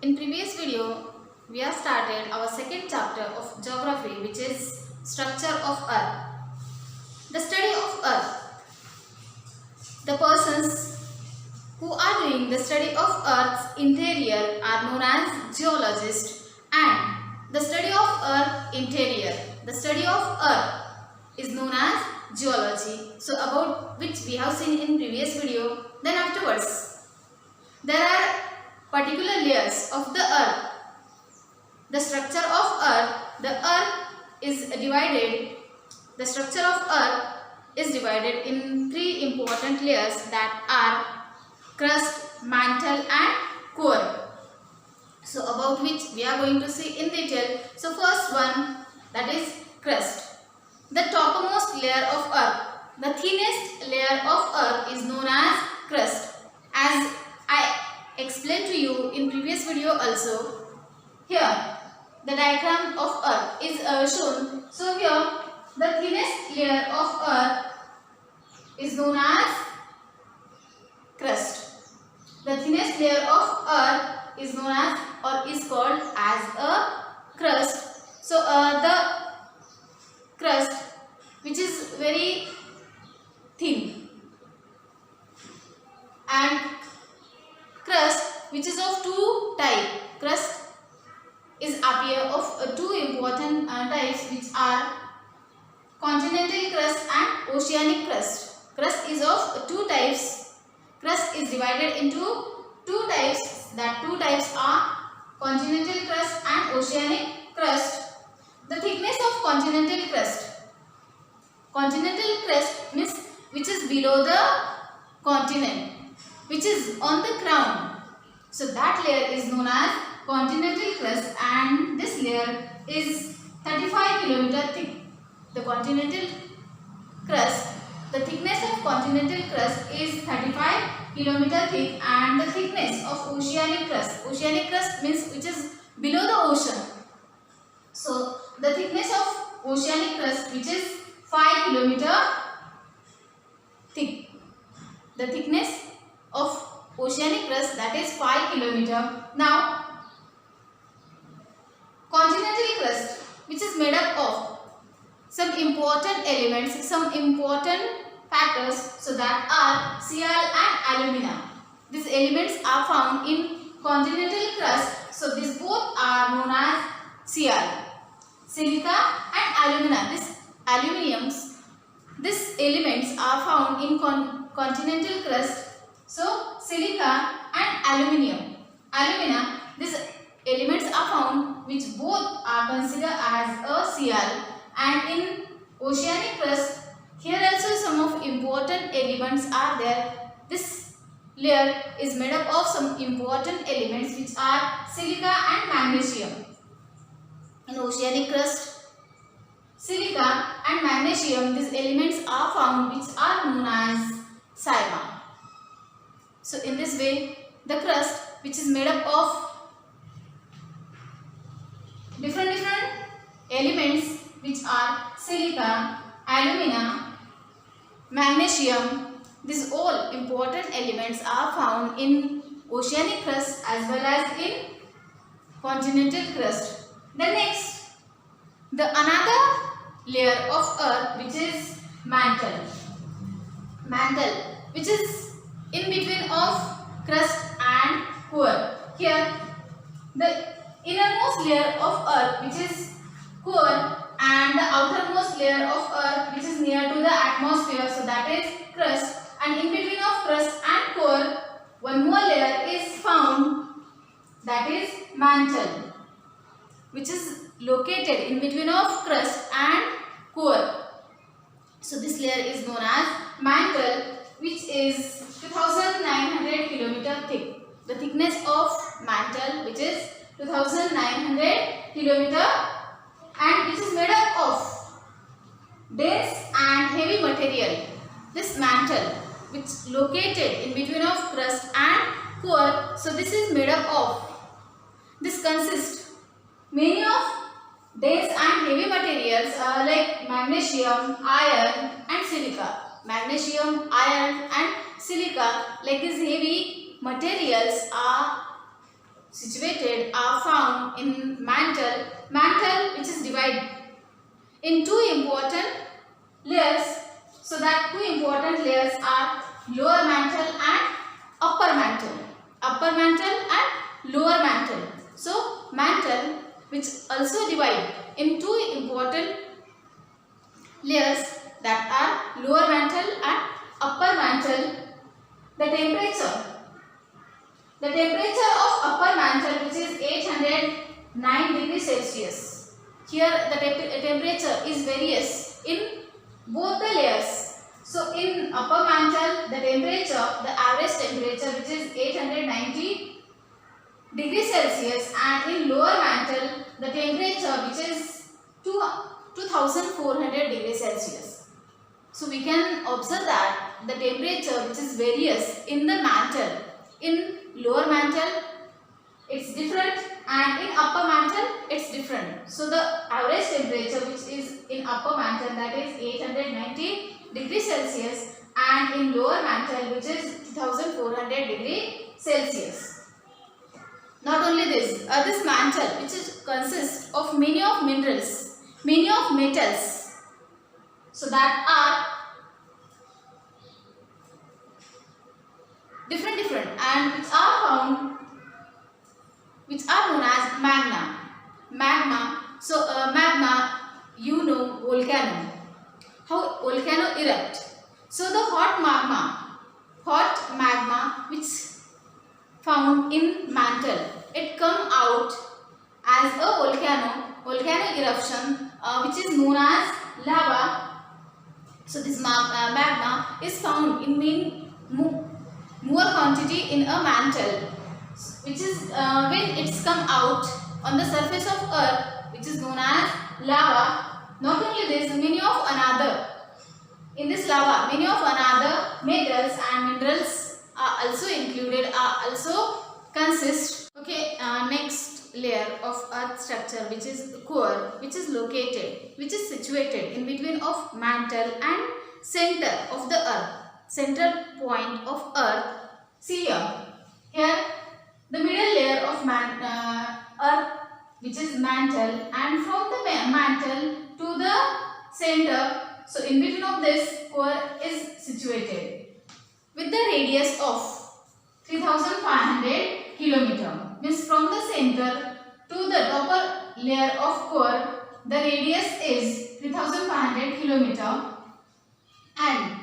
In previous video, we have started our second chapter of geography, which is structure of Earth. The study of Earth. The persons who are doing the study of Earth's interior are known as geologists, and the study of Earth interior, the study of Earth is known as geology. So about which we have seen in previous video. Then afterwards, there are particular layers of the Earth. The structure of Earth, the Earth is divided, the structure of Earth is divided in three important layers, that are crust, mantle and core. So about which we are going to see in detail. So first one, that is crust. The topmost layer of Earth, the thinnest layer of Earth is known as crust. As I explained to you in previous video also, here the diagram of Earth is shown. So here the thinnest layer of Earth is known as crust. The thinnest layer of Earth is known as or is called as a crust. So the crust which is very thin, and crust which is of two types. Crust is appear of two important types, which are continental crust and oceanic crust. Crust is of two types. Crust is divided into two types. That two types are continental crust and oceanic crust. The thickness of continental crust. Continental crust means which is below the continent, which is on the ground. So that layer is known as continental crust, and this layer is 35 km thick. The continental crust, the thickness of continental crust is 35 km thick, and the thickness of oceanic crust. Oceanic crust means which is below the ocean. So the thickness of oceanic crust which is 5 km thick. The thickness of oceanic crust, that is 5 km. Now continental crust, which is made up of some important elements, some important factors, so that are Cl and alumina. These elements are found in continental crust. So these both are known as Cl. Silica and alumina. These elements are found in continental crust. So silica and alumina, these elements are found which both are considered as a Cl. And in oceanic crust, here also some of important elements are there. This layer is made up of some important elements which are silica and magnesium. In oceanic crust, silica and magnesium, these elements are found which are known as Sima. So in this way, the crust which is made up of different elements which are silica, alumina, magnesium, these all important elements are found in oceanic crust as well as in continental crust. The next, the another layer of Earth which is mantle. Mantle which is in between of crust and core. Here the innermost layer of Earth which is core, and the outermost layer of Earth which is near to the atmosphere, so that is crust, and in between of crust and core one more layer is found, that is mantle, which is located in between of crust and core. So this layer is known as mantle, which is 2900 km thick. The thickness of mantle which is 2900 km, and which is made up of dense and heavy material. This mantle which located in between of crust and core, so this is made up of, this consists many of dense and heavy materials like magnesium, iron and silica. Magnesium, iron and silica, like these heavy materials are situated are found in mantle. Mantle which is divided in two important layers. So that two important layers are lower mantle and upper mantle. Upper mantle and lower mantle. So mantle which also divide in two important layers, that are lower mantle and upper mantle. The temperature of upper mantle, which is 809 degrees Celsius. Here the temperature is various in both the layers. So in upper mantle the temperature, the average temperature, which is 890 degrees Celsius, and in lower mantle the temperature which is 2400 degrees Celsius. So we can observe that the temperature which is various in the mantle. In lower mantle it's different and in upper mantle it's different. So the average temperature which is in upper mantle, that is 890 degrees Celsius, and in lower mantle which is 2400 degrees Celsius. Not only this, this mantle which consists of many of minerals, many of metals, so that are different and which are found, which are known as magma. So magma, you know, volcano. How volcano erupt. So the hot magma which found in mantle, it come out as a volcano eruption, which is known as lava. So this magma is found in more quantity in a mantle, which is when it's come out on the surface of earth, which is known as lava. Not only this, in this lava many of another metals and minerals are also included, are also consist. Okay, next layer of earth structure, which is core, which is situated in between of mantle and center of the earth, central point of earth. See here the middle layer of earth, which is mantle, and from the mantle to the center, so in between of this core is situated with the radius of 3500 km. Means from the center to the upper layer of core, the radius is 3500 km. And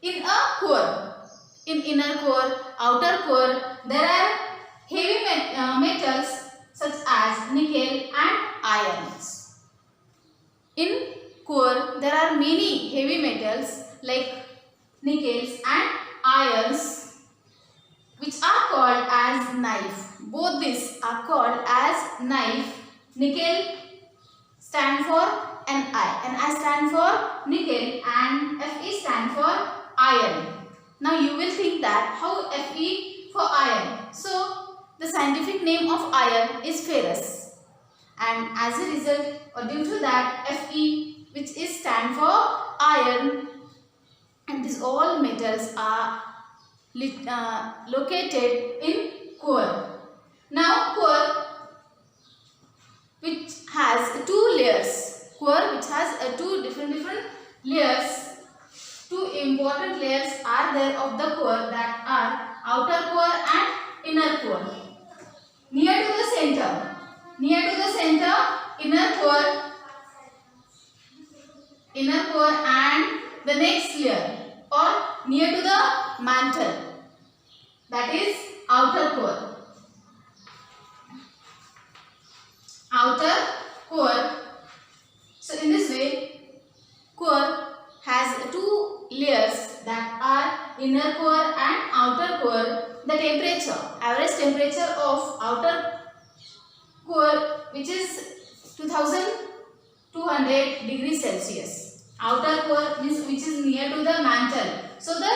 in a core, in inner core, outer core, there are heavy metals such as nickel and irons. In core, there are many heavy metals like nickels and irons, which are called as knife. Both these are called as knife. Nickel stand for Ni stand for nickel, and Fe stand for iron. Now you will think that how Fe for iron. So the scientific name of iron is ferrous, and as a result or due to that Fe, which is stand for iron, and these all metals are located in core. Now core which has two layers. Core which has two different layers. Two important layers are there of the core, that are outer core and inner core. Near to the center, inner core and the next layer, or near to the mantle, that is outer core. So in this way, core has two layers, that are inner core and outer core. The temperature, average temperature of outer core, which is 2200 degrees Celsius. Outer core means which is near to the mantle. So the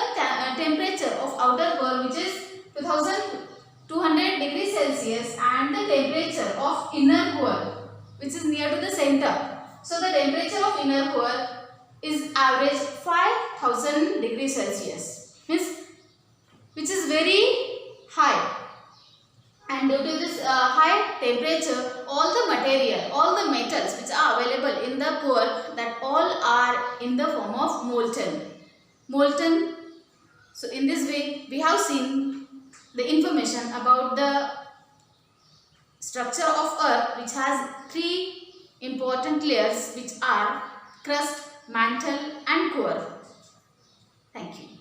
temperature of outer core, which is 2200 degrees Celsius, and the temperature of inner core, which is near to the center. So the temperature of inner core is average 5000 degrees Celsius, means which is very high, and due to this high temperature, all the material, all the metals which are available in the core, that all are in the form of molten. So in this way we have seen the information about the structure of earth, which has three important layers, which are crust, mantle and core. Thank you.